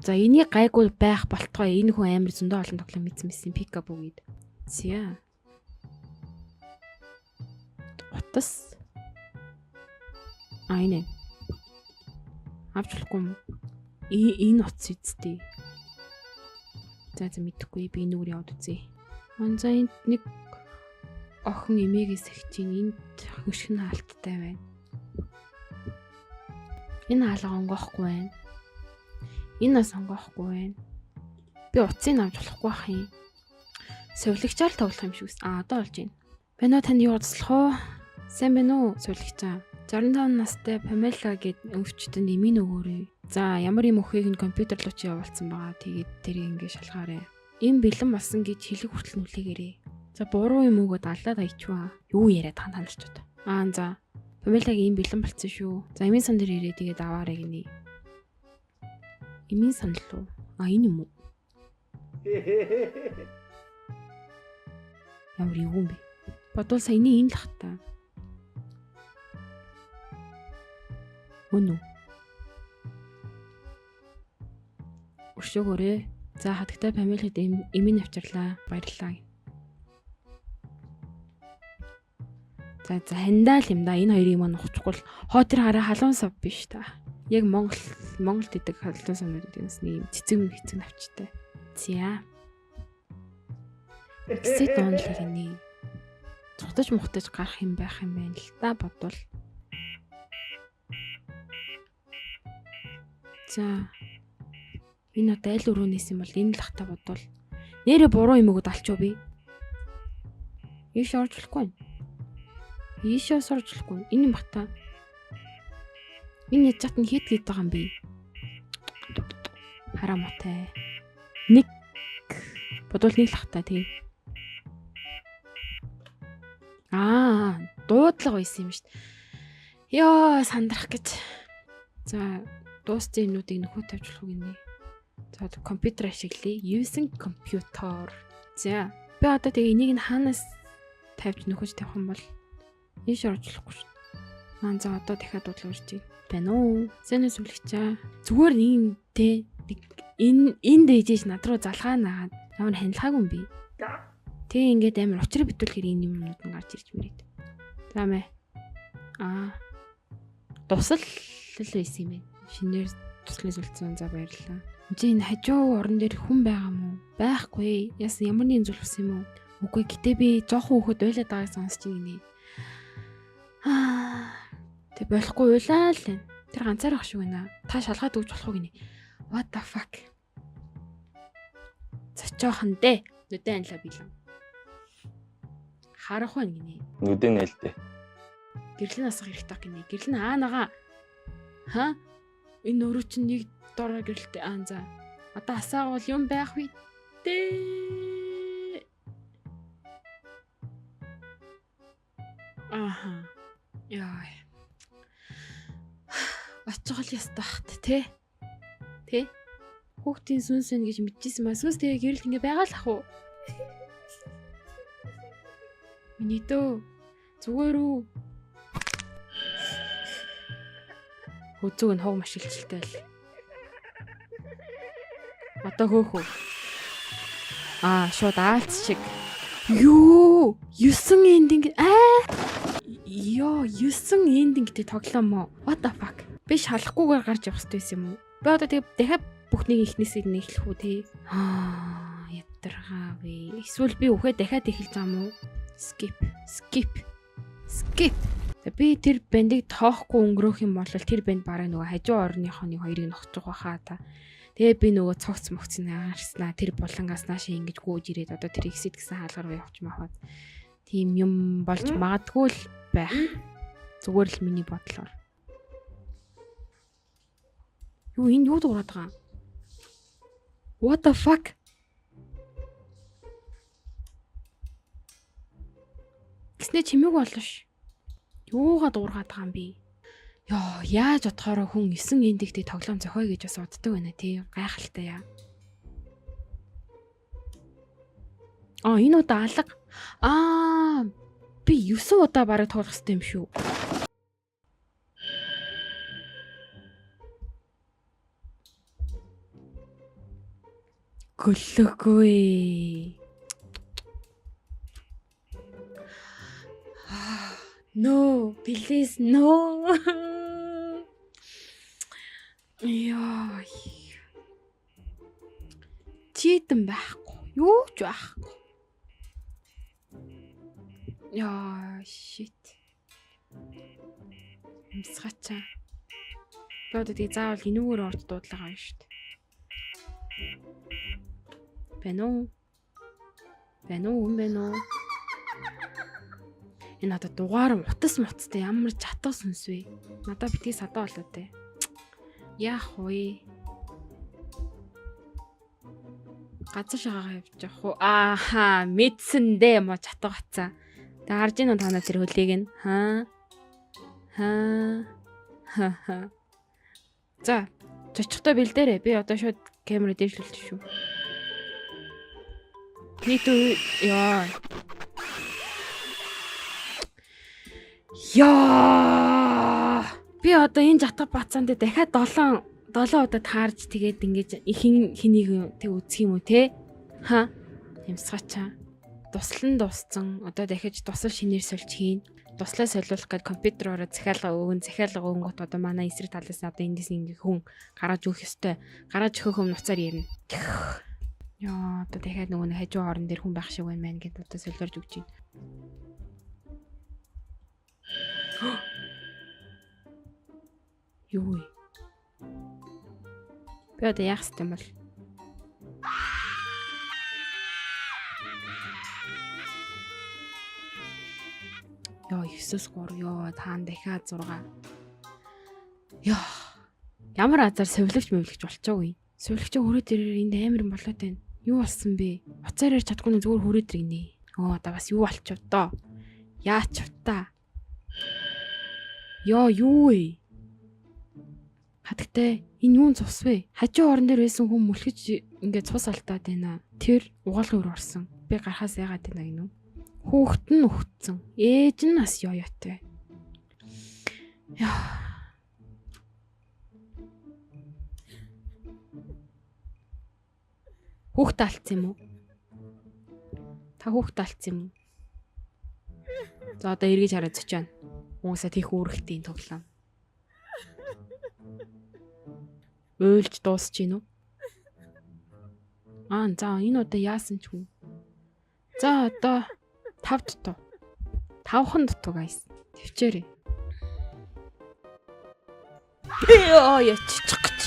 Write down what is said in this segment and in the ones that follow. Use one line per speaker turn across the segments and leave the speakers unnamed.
За энийг гайгүй байх болтгой энэ хүн амар зөндөө олон тоглоом мэдсэн пикабу гэд. Зя. Утас. Энэ. Авч болохгүй юм. Энэ утас үсттэй. За мэдэхгүй би нүгээр яваад үзье. За энд нэг охин эмээгээс ихчийн энд хөшгөн хаалттай байна. Энэ хаалга онгоохгүй байна. Энэ бас онгоохгүй байна. Би утсыг авч болохгүй ах юм. Сувилагчаар тоглох юм шиг. Одоо болж байна. Бэнэ тань юу удслах уу? Сайн байна уу? Сувилагчаа. 65 настай Памела гэд өвчтөнд эмийн өгөөрэй. За ямар юм өхийг нь компьютер руу чи явуулсан байгаа. Тэгээд тэрийг ингээ шалгаарай. Им бэлэн болсон гэж хэлэг хүртэл нүлээгээрэй. За буруу юм өгөөд алдаад аячваа. Юу яриад танарчуд. За Памелагийн им бэлэн болсон шүү. За эмийн сан дээр ирээ тэгээд аваарай гинэ. Эмийн сан лөө. Энэ юм уу? Ямар юу юм бэ? Бодвол саяны энэ л хата. Үнэ. Өршөөгөөрэй. За хатагтай Памелад эмийн авчирлаа. Баярлалаа. За хандаал юм да. Энэ хоёрыг маань ухчихгүй л хоо тэр хараа халуун сав биш та. Яг Монголд идэг халуун савнууд гэдэгс нэг цэцэг навчтай. Зя. Эцэд онлог гинэ. Цухтаж мухтаж гарах юм байх юм байна л та бодвол. За. Энэ одоо аль өрөөнөөс юм бол энэ л хата бодвол нэрэ буруу юм өгöd алчуу би. Ийш орж болохгүй. Ийшээс орж болохгүй. Энэ юм бата. Энэ ячаат нь хэд гээд байгаа юм бэ? Харамаатай. Нэг бодвол нэг л хата тий. Дуудлага байсан юм шүү дээ. Ёо сандрах гэж. За дууссан юмнуудыг нөхөд тавьж болох гинэ. За компьютер ашиглая. Using computer. За би одоо тэгээ энийг нь хаанаас тавьж нөхөж тавих юм бол ийш оржлохгүй шүү. За одоо дахиад дуудлага урьж байна уу? Зэнэс үлгчээ. Зүгээр ийм те энэ дээжж над руу залгаа наагаад ямар ханилгаагүй юм би. Тэг ингээд амар учраа битүүлэхээр энэ юмнууд нь гарч ирж мэрээд. За мэ. Тусал л байсан юм байна. Шинээр туслаас үлдсэн за баярлалаа. Энэ хажуу орон дээр хүн байгаа мó? Байхгүй. Яасан ямар нэгэн зүйл болсон юм уу? Үгүй гэтээ би жоохон хөхөд уйлаад байгааг сонсч гинэ. Тэг болохгүй уйлаа л. Тэр ганцаар ах шиг байна. Та шалгаад өгч болох уу гинэ. What the fuck? Зочоохон дээ. Нүдэ анлаа билэн. Харах байна гинэ.
Нүдэ нээлтэ.
Гэрлийн асах хэрэгтэй гинэ. Гэрлийн нагаа. Энэ өөрөө чинь нэг дороо гэрэлтэй за. Одоо асаагвал юм байх вэ? Яа. Очгол ястахт те. Хүүхдийн сүнс вэ гэж мэдчихсэн маа. Сүнс тэгээ гэрэлт ингэ байгаа л ах уу? Миний дөө. Зүгээр үү? Үзүүг нь хог маш илчилтэй л. Одоо хөөхөө. Шууд аалц шиг. Юу? 9 эндинг 9 эндингтэй тоглоом уу? What the fuck? Би шалахгүйгээр гарч явах хэрэгтэй байсан юм уу? Би одоо тэгээ дахиад бүхнийг ихнээсээ нэглэх үү те? Ятаргаа вэ. Эсвэл би үхээ дахиад эхэлж байгаа юм уу? Skip. Би тэр бандыг тоохгүй өнгөрөөх юм бол тэр банд бараг нөгөө хажуу орныхоо нэг хоёрыг ногцох байхаа та. Тэгээ би нөгөө цогц мөгцнээ гарснаа тэр булангаас наашаа ингэж гүйж ирээд одоо тэр exit гэсэн хаалгаар руу явчих маахад. Тийм юм болж магадгүй л байх. Зүгээр л миний бодлоор. Юу энэ юу дуурайд байгаа? What the fuck? Гэснэ чимээг болно ш. Юугаа дуургаад байгаа юм бэ? Яа, яаж бодохоор хүн 9 эндигтэй тоглоом зохио гэж бас уддаг байна тий. Гайхалтай яа. Энэ удаа алга. Би 9 удаа бараг тоглох хэрэгтэй юм шүү. Гөлөгүй. No, please no. Яа. Читэн байхгүй. Юу ч байхгүй. Яа, shit. Амсгачаа. Би одоо тэгээ заавал энүүгээр орж дуудлага авна шүү дээ. Бэнэ үү? Энэ одоо дугаар муцтай ямар чатга сүнс вэ? Надад битгий садаа болоо те. Яах вэ? Газар шагаа явж явах уу? Ааха, мэдсэн дээ мо чатга бацаа. Тэг харж ийн та нар тэр хөлийг нь. За, зочихтой бэлдээрээ. Би одоо шууд камера дээшлүүлчих шүү. Яа! Би одоо энэ жатга бацаанд дахиад 7 удаа таарж тэгээд ингэж хэнийг тэг үзэх юм уу те? Ямсгачаа. Дуслан. Одоо дахиж тусал шинээр сольж хийн. Туслаа солиулах гээд компьютероор захиалга өгөнгөт одоо манай эсрэг талаас нь одоо эндээс ингээ хүн гаргаж өгөх ёстой. Гаргаж өгөх юм нуцаар ярина. Яа, одоо дахиад нөгөө хажуу орон дээр хүн байх шиг байна мэн гэдээ одоо солиорж өгч байна. Юу вэ? Би одоо яах ёстой юм бол? Яа 9-3 яа таан дахиад 6. Яа. Ямар азар совилогч болчихоогүй. Совилогч өрөөд ирээр энд амар юм болоод байна. Юу болсон бэ? Уцаар ярьж чадахгүй зүгээр хүрээд ирнэ. Одоо бас юу болчихв доо. Яач вта. Яа юу вэ? Хатагтай энэ юун цус вэ? Хажуу орон дээр байсан хүн мүлхэж ингээд цус алтаад байна. Тэр угаалгын өр орсон. Би гарахаас яагаад байна гинүү? Хүүхэд нь өгцөн. Ээж нь бас ёётой. Яа. Хүүхэд алдсан юм уу? Та хүүхэд алдсан юм уу? За одоо эргэж хараад зочиано. Уусаа тийх үүрэгтэй тоглоом. Өөлж дуусч гин үү? За энэ удаа яасан ч юм. За одоо 5 дутуу. 5хан дутуу guys. Төвчээрэй. Яа яччих гэж.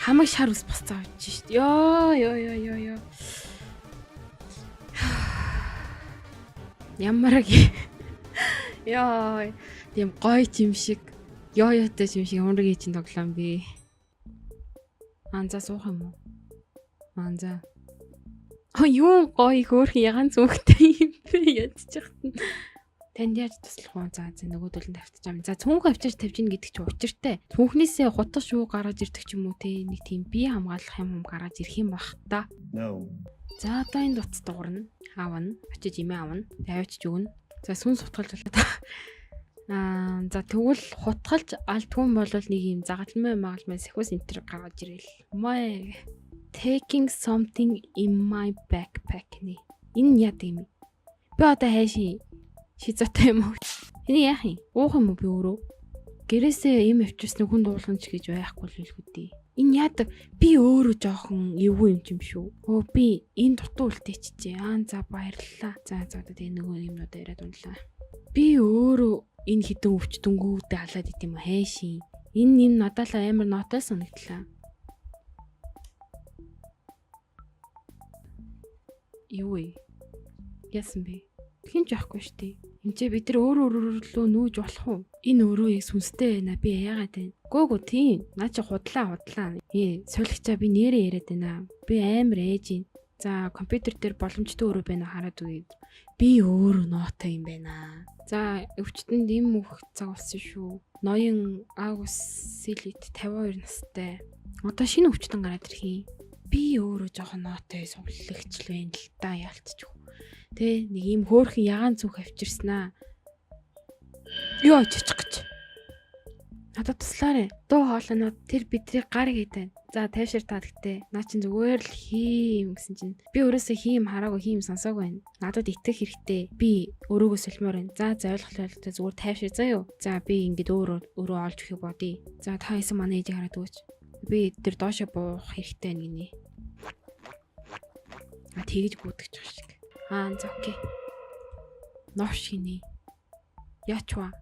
Хамаг шар ус босцоо авч шít. Яа. Ямараг. Яа. Тийм гоё юм шиг. Ёоётой юм шиг ямар гэж тоглоом бэ? За суух юм уу? За. Юу гоё хөөх ягаан зүгтэй юм бэ ядчих. Танд яаж туслах вэ? За нөгөөдөл нь тавьчих юм. За цүнх авчиж тавьж ийн гэдэг чинь учиртай. Цүнхнээсээ хутга шүү гаргаж ирдэг ч юм уу те. Нэг тийм бие хамгаалах юм гаргаж ирэх юм бах та. За одоо энэ дуц дуурна. Аавна. Очиж имээ аавна. Тавиач өгнө. За сүнс хутгалж болоо. За тэгвэл хутгалж алдгүй бол нэг юм загалмай магалмай сэхвэс энтер гаргаж ирэл. Май taking something in my backpack нэ. Энэ яа гэм бэ? Би одоо хайшин шизотой юм уу? Энэ яах юм? Уух юм уу би өөрөө? Гэрээсээ им авчирсны хүн дуулган ч гэж байхгүй л хэлэхгүй дээ. Энэ яадаг? Би өөрөө жоохон эвгүй юм шүү. Би энэ дутуу үлдээчихжээ. За баярлалаа. За одоо тэгээ нөгөө юмнуудаа яриад унлаа. Би өөрөө энэ хідэн өвчтөнгүүдээ халаад идэм юм хайшин. Энэ надад л амар нотой санагдлаа. Юу вэ? Яасан бэ? Хинч яахгүй штий. Энд бид нар өөрөө нүүж болох уу? Энэ өөрөө сүнстэй байна. Би яагаад вэ? Гүйгүү тийм. Наа чи худлаа. Суулгачаа би нэрээ яриад байна. Би амар ээж юм. За компьютер дээр боломжтой өөрөө байна хараад үгээд. Би өөрөө ноотой юм байна. За өвчтөнд им мөх цаг болсон шүү. Ноён Агусилит 52 настай. Одоо шинэ өвчтөн гараад ирэх юм. Би өөрөө жоохон ноотой сувлагч л байна л да яалтчих. Тэ нэг юм хөөрхөн ягаан зүх авчирснаа. Ёо чичих гэж. Надад туслаарэ. Дуу хоолойнууд тэр бидний гар гэдэг. За тайвшир та гэхдээ наа чин зүгээр л хийм гэсэн чинь би өөрөөсөө хийм хараагүй хийм сонсоогүй байна. Надад итгэх хэрэгтэй. Би өөрийгөө солимоор байна. За ойлголоо зүгээр тайвшир заяа. За би ингээд өөрөө олж өгөх бодъё. За та хэсэг манай ээжийг хараад өгөөч. Би тэр доошо буух хэрэгтэй байна гинэ. Тэгэж бүүдгэж байгаа шиг. За окей. Нош гинэ. Яачва.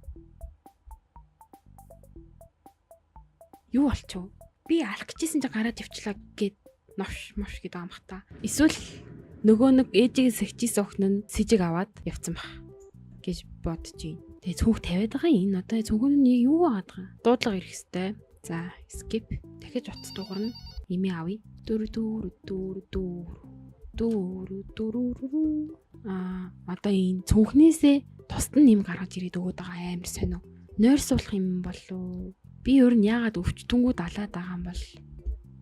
Юу болчихв? Би алах гэжсэн чинь гараад явчлаа гэд новш мош гэдэг юм бах та. Эсвэл нөгөө нэг ээжигээ сэгчээсэн охин нь сэжиг аваад явцсан бах гэж бодож байна. Тэгээ цүнх тавиад байгаа энэ одоо цүнхэн нь юу аваад байгаа? Дуудлага ирэх хэвээр. За skip. Дахиж утас дуурна. Имээ авъя. Одоо энэ цүнхнээсээ тусад нь юм гаргаж ирээд өгöd байгаа амар сонио. Нойр суулах юм болов? Би өөр нь яагаад өвчтөнгүүд алаад байгаа юм бол.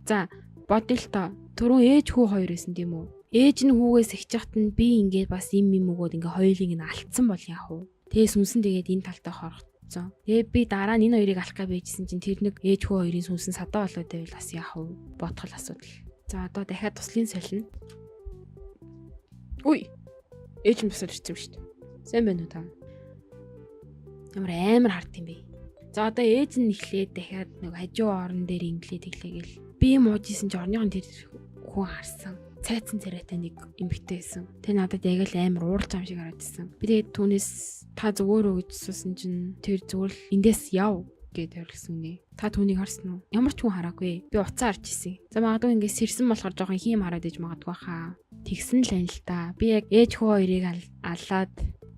За бодъё л тоо. Түрүүн ээж хүү хоёр байсан тийм үү? Ээж нь хүүгээс их чахт нь би ингээд бас им өгөөд ингээ хоёулыг нь алдсан бол яах вэ? Тэгээ сүнсэн тэгээд энэ талтай хорогдсон. Тэгээ би дараа нь энэ хоёрыг алах гэж байжсэн чинь тэр нэг ээж хүү хоёрын сүнсэн садаа болоод байвал бас яах вэ? Бодгол асуудал. За одоо дахиад туслын солино. Үгүй. Ээж нь босоод ирсэн юм шүү дээ. Сайн байна уу та? Ямар хард юм бэ? За одоо ээж нь эхлээд дахиад нэг хажуу орон дээр теглээ гэл. Би муужсэн ч орныхон тэр хүн харсан. Цайцсан царайтай нэг эмэгтэй байсан. Тэ надад яг л амар ууралж юм шиг хараад ирсэн. Би тэгээд түүнээс та зүгээр үү гэж асуусан чинь тэр зүгээр л эндээс яв гэж хариулсан нэ. Та түүнийг харсан уу? Ямар ч хүн хараагүй. Би уцаа харж ирсэн. За магадгүй ингээд сэрсэн болохоор жоохон хийм хараад иж магадгүй хаа. Тэгсэн л байна л да. Би яг ээж хөө хоёрыг алаад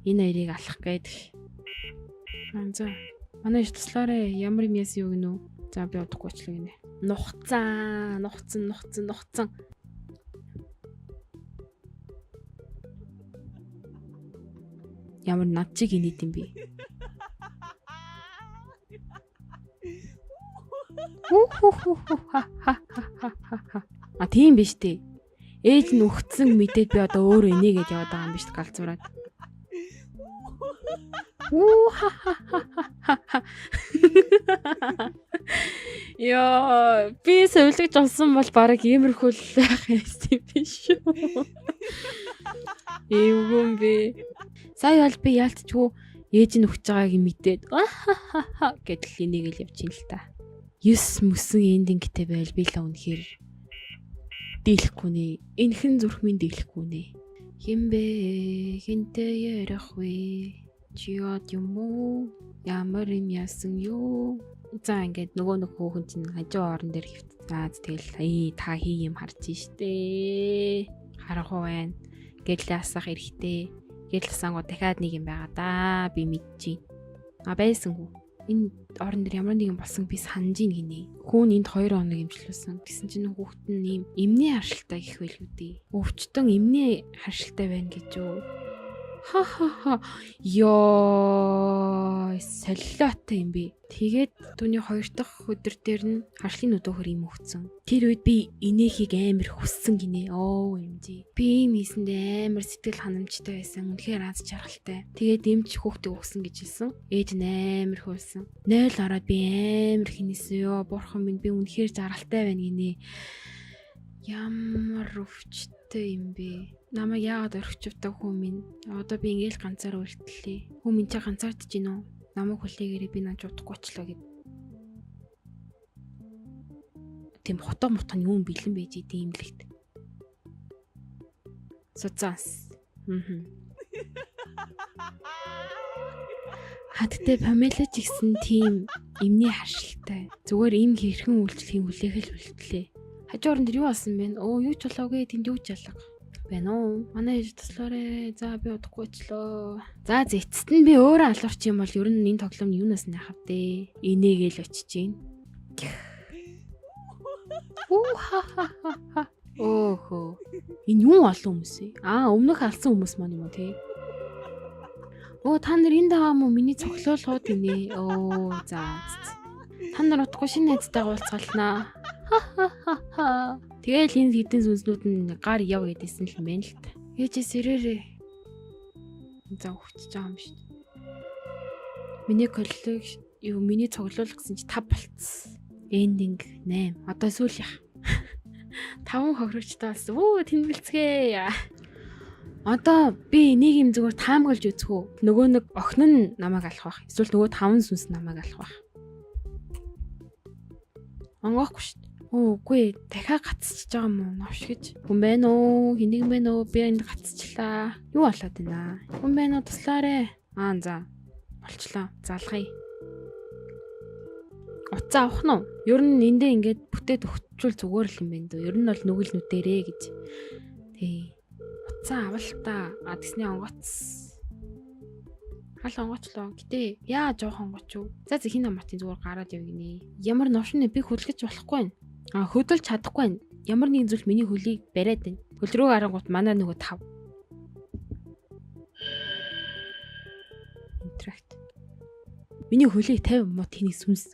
энэ хоёрыг алах гээд. За манай иш туслаарэ ямар юм яасан юу гэнэ үү? За би удахгүй очлоо гинэ. Нухцсан. Ямар над чиг инээд юм бэ? Тийм биш дээ. Ээж нь өгцөн мэдээд би одоо өөрөө инээгээд яваад байгаа юм биш галзуураад. Яа, би сувилгаж олсон бол баг иймэрхүү л байх юм биш үү? Эвгүй би. Сая бол би яалтчгүй ээж нь өгч байгааг мэдээд гэдэл инээгээл явж ин л та. 9 мөсөн эндингтэй байл би л үнэхээр дийлэхгүй нэ. Энхэн зүрхмийн дийлэхгүй нэ. Хинбэ хинтээ ярих вэ? Чиод юм уу? Ямар юм яасан юу? За ингээд нөгөө хүүхэн чинь хажуу орон дээр хөвтөө. Тэгэл та хий юм харж штэ. Харах уу байна. Гэдэл асах эрэхтэй. Гэдэл асаангуу дахиад нэг юм байгаа да. Би мэдчихээн. Байсангүй. Энэ орон дээр ямар нэгэн болсон би санаж ийн гинэ. Хүүн энд 2 хоног имжлүүлсэн. Тэгсэн чинь хүүхэд нь ийм эмнээ харшилтай гэх байлгүй дээ. Өвчтөн эмнээ харшилтай байна гэж юу? Ёо, солиотой юм би. Тэгээд түүний 2 дахь өдөр дээр нь харшлын өдөөхөр юм өгцөн. Тэр үед би инээхийг амар хүссэн гинэ. OMG. Би ийм хийсэндээ амар сэтгэл ханамжтай байсан. Үнэхээр аз жаргалтай. Тэгээд эмч хүүхдээ өгсөн гэж хэлсэн. Ээж нь амар хөөсөн. 0 ороод би амар хинээсэн ёо. Бурхан минь би үнэхээр жаргалтай байна гинэ. Ямар өвчтэй юм бэ? Намайг яагаад орхичвдаг хүн минь. Одоо би ингээл ганцаар үлдлээ. Хүн минь ч ганцаардж гин үү? Намайг хүлээгээрээ би наач удахгүй очлоо гэд. Тэм хотоо мотхон юу бэлэн байж идэм имлэгт. Суцаас. Хаттай Памела ч гэсэн тийм эмний харшилтай. Зүгээр им хэрхэн үйлчлэхийн хүлээхэл үлдлээ. Хажуурн дээр юу болсон бэ? Юу ч болоогүй тэнд юу ч ялга. Байна уу? Манай ээж туслаарэ. За би удахгүй очлоо. За эцэст нь би өөрөө алуурч юм бол ер нь энэ тоглоом юунаас нь яхав дээ. Инээгээл очиж гин. Оохо. Энэ юу олон хүмүүс ээ? Өмнөх алсан хүмүүс маань юм уу те? Та нар энд байгаа мó миний цоглоолгоод инээ. За. Та нар удахгүй шинэ найзтайгаа уулзгалнаа. Тэгэл энэ хэдэн сүнснүүд нь гар яв гэдээсэн л юм байна л та. Ээжээ сэрээрээ. За өгч байгаа юм шүү дээ. Миний коллег юу миний цуглуул гэсэн чи 5 болцсон. Эндинг 8. Одоо сүүл яах? 5 хохирогчтоос тэнэлцгээ. Одоо би нэг юм зүгээр таамаглаж үзэх үү? Нөгөө нэг охин нь намайг алах байх. Эсвэл нөгөө 5 сүнс намайг алах байх. Онгоохгүй шүү дээ. Үгүй дахиад гацчихж байгаа юм уу? Новш гэж. Хүн байна уу? Хэнийг байна уу? Би энд гацчихлаа. Юу болоод байна? Хүн байна уу? Туслаарэ. За. Болчлоо. Залгая. Уцаа авах нь уу? Ер нь эндээ ингээд бүтээд өгчүүл зүгээр л юм байна дөө. Ер нь бол нүгэл нүдэрээ гэж. Тий. Уцаа авал та. Тэгсний онгоц. Хал онгочлоо. Гэтэ яа жоох онгоч юу? За хин наматын зүгээр гараад явгинэ. Ямар новшны би хөдөлгөж болохгүй байна. Хөдөлж чадахгүй байна. Ямар нэгэн зүйл миний хөлийг бариад байна. Хөл рүү харангуут манай нөгөө 5. Интеракт. Миний хөлийг 50 мод тэний сүнс.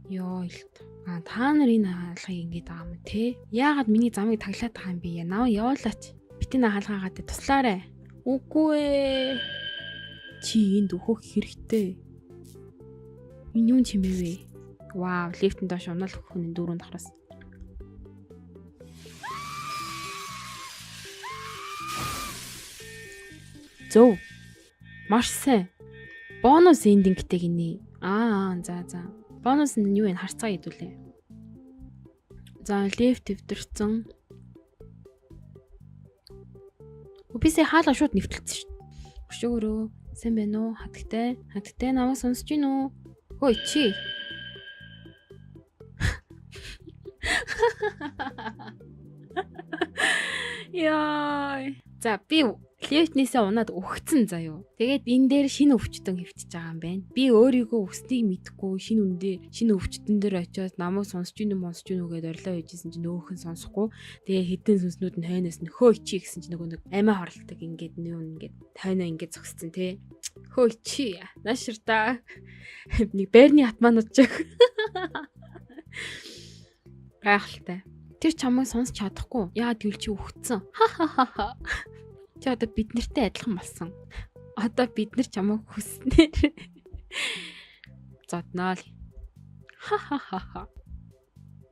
Йоо илт. Та нар энэ хаалгыг ингэж байгаа юм те. Яагаад миний замыг таглаад байгаа юм бэ? Наа явуулаач. Битэн хаалгаагаад туслаарэ. Үгүй ээ. Чи энд өөхөх хэрэгтэй. Энэ юу юм бэ? Вау, лифтэн доош унал өгөх нь дөрөв давхраас. Зөв. Маш сайн. Бонус эндингтэй гинэ. За. Бонус нь юу вэ? Харцаа хэдүүлээ. За, лифт өвдөрцөн. Бисээ хаалга шууд нэвтэлсэн шүү дээ. Өшөөрөө сайн байна уу? Хатагтай намайг сонсож байна уу? Хөөе чи. Яа. За би лифтнээсээ унаад өгцөн заяо. Тэгээд энэ дээр шинэ өвчтөн хөвтөж байгаа юм байна. Би өөрийгөө өснийг мэдхгүй шинэ өвчтөн дээр очиод намайг сонсож гин гэдээ орилоо хийжсэн чинь нөөхөн сонсохгүй. Тэгээ хідэн сүнснүүд нь хойноос нь хөөе чи гэсэн чинь нөгөө нэг амиа хорлдог ингээд хойноо ингээд зогсцсон те. Хөөе чи нааширта. Нэг байрны атманууд чиг. Гайхалтай. Тэр чамайг сонсч чадахгүй. Яа тэгвэл чи өгцөн. Чи одоо бид нартай адилхан болсон. Одоо бид нар чамайг хүснээр зодноо л.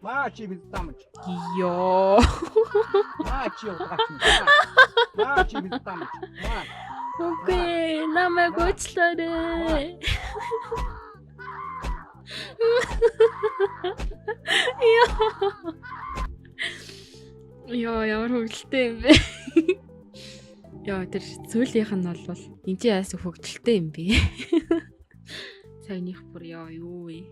Маа чи бид тамч.
Йоо.
Маа чи удаач. Маа чи бид тамч. Маа.
Окей, намайг уучлаарай. Яа, ямар хөвгөлтэй юм бэ? Яа, тэр сүүлийнх нь бол энэ ч яас хөвгөлтэй юм бэ? Саяных бүр яа юу вэ?